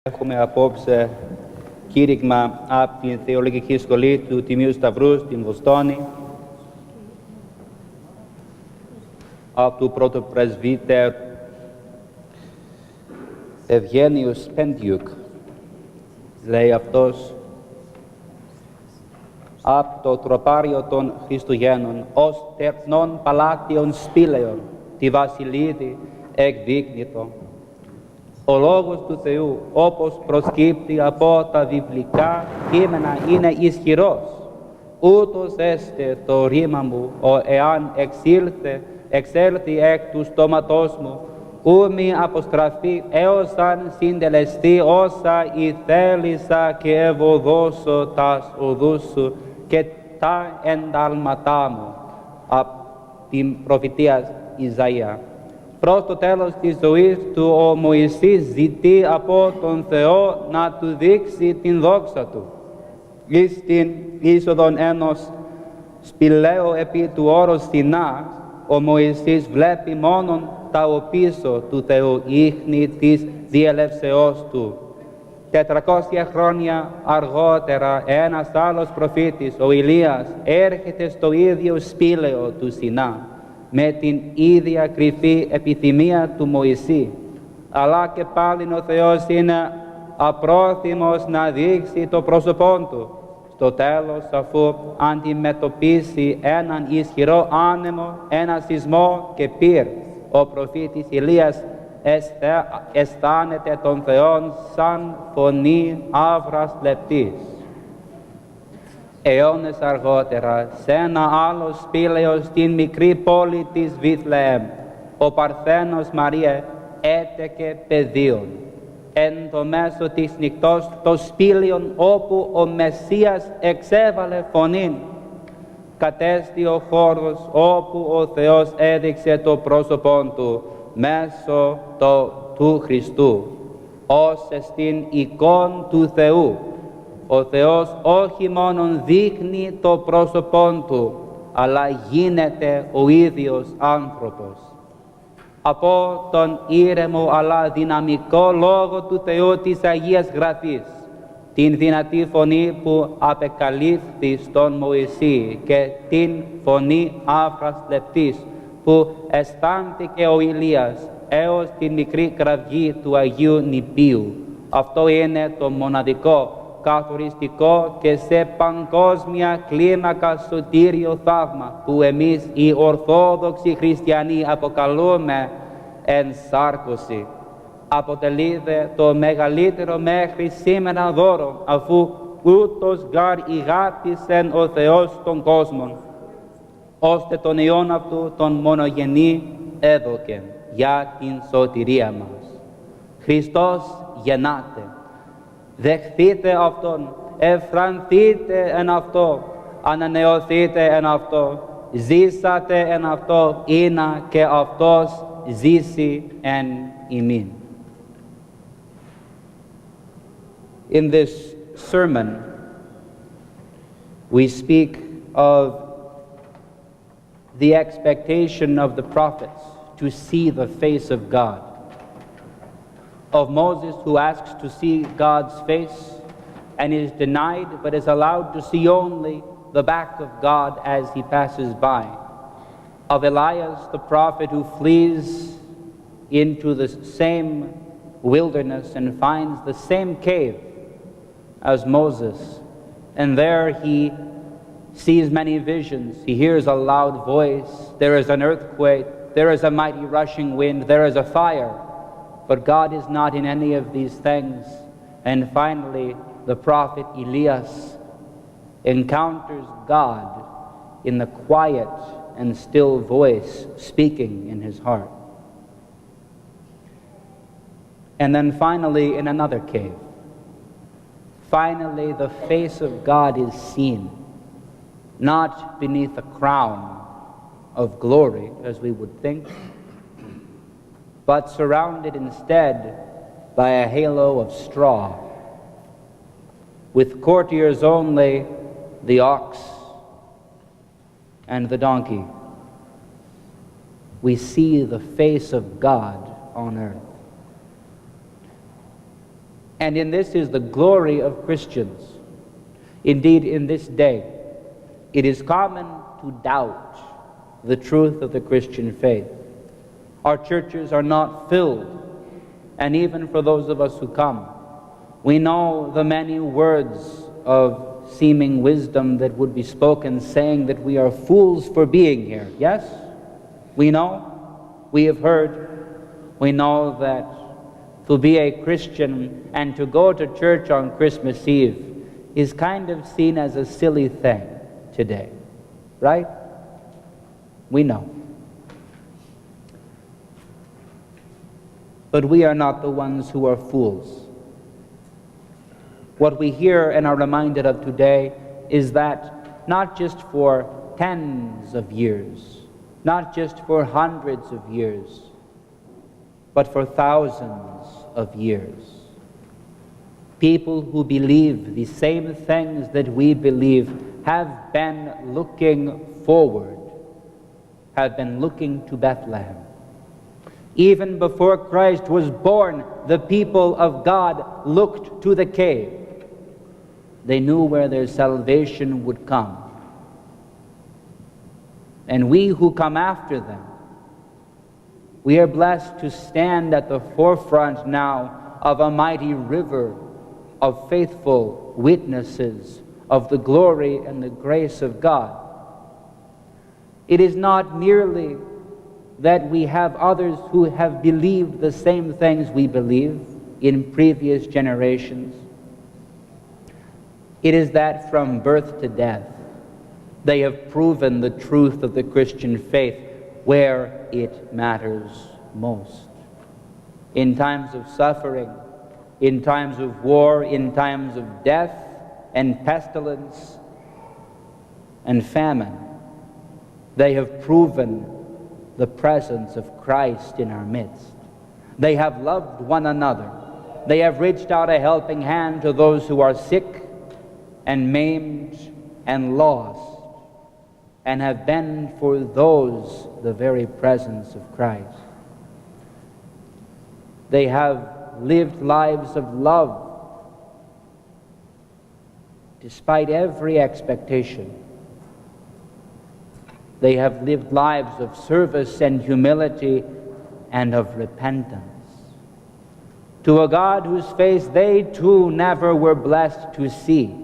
Έχουμε απόψε κήρυγμα από την Θεολογική Σχολή του Τιμίου Σταυρού στην Βοστόνη, από του πρώτου πρεσβύτερ Ευγένιους Πέντιουκ. Λέει αυτός, από το τροπάριο των Χριστουγέννων, ως τερνών παλάτιων σπήλαιων, τη βασιλίδη εκδείκνυτο. Ο Λόγος του Θεού, όπως προσκύπτει από τα βιβλικά κείμενα, είναι ισχυρός. Ούτως έστε το ρήμα μου, εάν εξέλθει εκ του στόματός μου, ου μη αποστραφεί έως αν συντελεστεί όσα ηθέλησα και ευωδώσω τας οδούς σου και τα εντάλματά μου. Από την προφητεία Ισαΐα. Προς το τέλος της ζωής του ο Μωυσής ζητεί από τον Θεό να του δείξει την δόξα του. Εις την είσοδον ενός σπηλαίου επί του όρους Σινά, ο Μωυσής βλέπει μόνον τα οπίσω του Θεού ίχνη της διελεύσεώς του. 400 χρόνια αργότερα ένας άλλος προφήτης, ο Ηλίας, έρχεται στο ίδιο σπήλαιο του Σινά με την ίδια κρυφή επιθυμία του Μωυσή. Αλλά και πάλι ο Θεός είναι απρόθυμος να δείξει το πρόσωπό του. Στο τέλος, αφού αντιμετωπίσει έναν ισχυρό άνεμο, ένα σεισμό και πυρ, ο προφήτης Ηλίας αισθάνεται τον Θεόν σαν φωνή αύρας λεπτής. Αιώνες αργότερα, σε ένα άλλο σπήλαιο στην μικρή πόλη της Βιθλεέμ, ο Παρθένος Μαρία έτεκε παιδίον. Εν το μέσο της νυχτός, το σπήλαιον όπου ο Μεσσίας εξέβαλε φωνήν, κατέστη ο χώρος όπου ο Θεός έδειξε το πρόσωπον του μέσω του Χριστού, ως εστίν εικόν του Θεού. Ο Θεός όχι μόνον δείχνει το πρόσωπον του, αλλά γίνεται ο ίδιος άνθρωπος. Από τον ήρεμο αλλά δυναμικό Λόγο του Θεού της Αγίας Γραφής, την δυνατή φωνή που απεκαλύφθη στον Μωυσή και την φωνή αύρας λεπτής που αισθάνθηκε ο Ηλίας έως την μικρή κραυγή του Αγίου Νηπίου. Αυτό είναι το μοναδικό, καθοριστικό και σε παγκόσμια κλίμακα σωτήριο θαύμα που εμείς οι Ορθόδοξοι Χριστιανοί αποκαλούμε ενσάρκωση. Αποτελεί το μεγαλύτερο μέχρι σήμερα δώρο, αφού ούτως γάρ ηγάπησεν ο Θεός τον κόσμο, ώστε τον Υιόν αυτού τον μονογενή έδωκε για την σωτηρία μας. Χριστός γεννάται. Δεχθείτε Αυτόν, ευφρανθείτε εν Αυτό, ανανεωθείτε εν Αυτό, ζήσατε εν Αυτό, είναι και Αυτός ζήσει εν ημίν. In this sermon, we speak of the expectation of the prophets to see the face of God. Of Moses, who asks to see God's face and is denied but is allowed to see only the back of God as he passes by. Of Elias, the prophet, who flees into the same wilderness and finds the same cave as Moses, and there he sees many visions. He hears a loud voice, there is an earthquake, there is a mighty rushing wind, there is a fire. But God is not in any of these things. And finally, the prophet Elias encounters God in the quiet and still voice speaking in his heart. And then finally, in another cave, finally the face of God is seen, not beneath a crown of glory, as we would think, but surrounded instead by a halo of straw, with courtiers only, the ox and the donkey. We see the face of God on earth. And in this is the glory of Christians. Indeed, in this day, it is common to doubt the truth of the Christian faith. Our churches are not filled, and even for those of us who come, we know the many words of seeming wisdom that would be spoken, saying that we are fools for being here. Yes, we know, we have heard, we know that to be a Christian and to go to church on Christmas Eve is kind of seen as a silly thing today, right? We know. But we are not the ones who are fools. What we hear and are reminded of today is that not just for tens of years, not just for hundreds of years, but for thousands of years, people who believe the same things that we believe have been looking forward, have been looking to Bethlehem. Even before Christ was born, the people of God looked to the cave. They knew where their salvation would come. And we who come after them, we are blessed to stand at the forefront now of a mighty river of faithful witnesses of the glory and the grace of God. It is not merely that we have others who have believed the same things we believe in previous generations. It is that from birth to death, they have proven the truth of the Christian faith where it matters most. In times of suffering, in times of war, in times of death and pestilence and famine, they have proven the presence of Christ in our midst. They have loved one another. They have reached out a helping hand to those who are sick and maimed and lost, and have been for those the very presence of Christ. They have lived lives of love despite every expectation. They have lived lives of service and humility and of repentance to a God whose face they too never were blessed to see.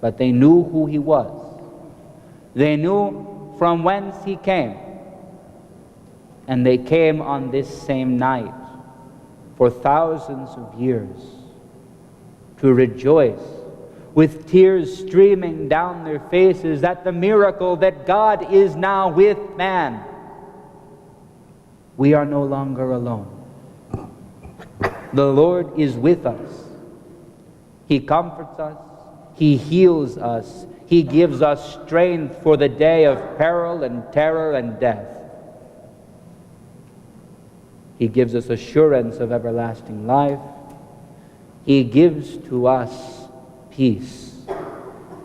But they knew who He was. They knew from whence He came. And they came on this same night for thousands of years to rejoice with tears streaming down their faces at the miracle that God is now with man. We are no longer alone. The Lord is with us. He comforts us. He heals us. He gives us strength for the day of peril and terror and death. He gives us assurance of everlasting life. He gives to us peace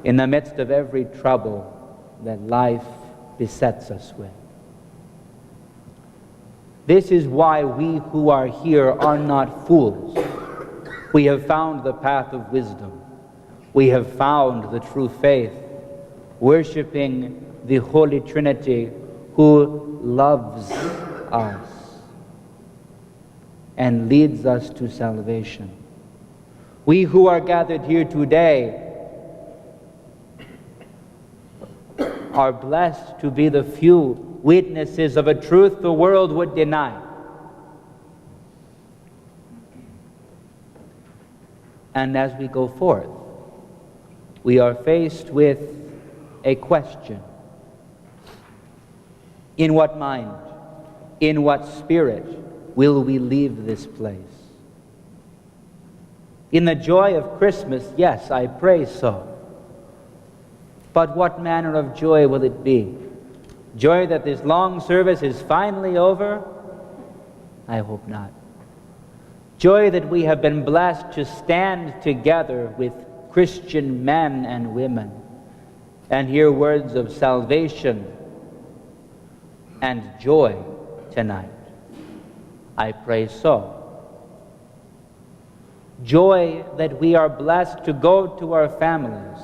in the midst of every trouble that life besets us with. This is why we who are here are not fools. We have found the path of wisdom. We have found the true faith, worshiping the Holy Trinity who loves us and leads us to salvation. We who are gathered here today are blessed to be the few witnesses of a truth the world would deny. And as we go forth, we are faced with a question. In what mind, in what spirit will we leave this place? In the joy of Christmas, yes, I pray so. But what manner of joy will it be? Joy that this long service is finally over? I hope not. Joy that we have been blessed to stand together with Christian men and women and hear words of salvation and joy tonight. I pray so. Joy that we are blessed to go to our families,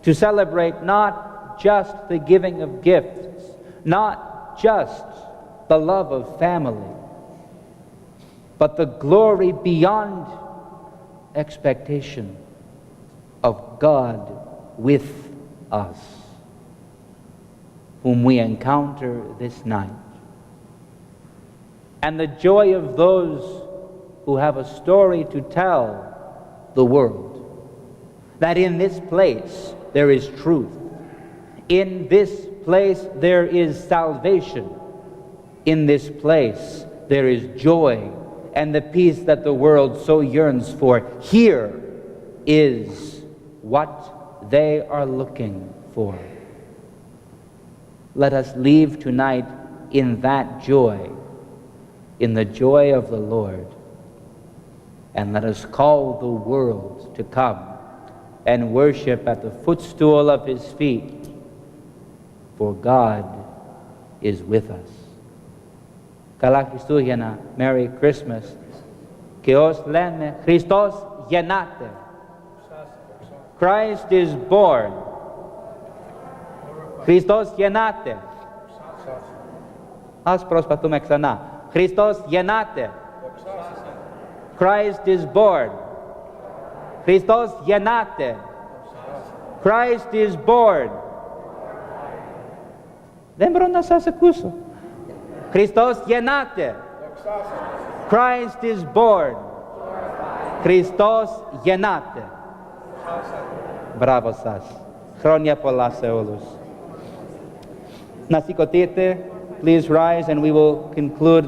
to celebrate not just the giving of gifts, not just the love of family, but the glory beyond expectation of God with us, whom we encounter this night. And the joy of those who have a story to tell the world, that in this place there is truth, in this place there is salvation, in this place there is joy and the peace that the world so yearns for. Here is what they are looking for. Let us leave tonight in that joy, in the joy of the Lord. And let us call the world to come and worship at the footstool of His feet, for God is with us. Καλά Χριστούγεννα, Merry Christmas. Και ως λέμε, Χριστός γεννάται. Christ is born. Χριστός γεννάται. Ας προσπαθούμε ξανά. Χριστός γεννάται. Christ is born. Χριστός γεννάται. Christ is born. Δεν μπορώ να σας ακούσω. Χριστός γεννάται. Christ is born. Χριστός γεννάται. Μπράβο σας. Χρόνια πολλά σε όλους. Να σηκωθείτε. Please rise and we will conclude.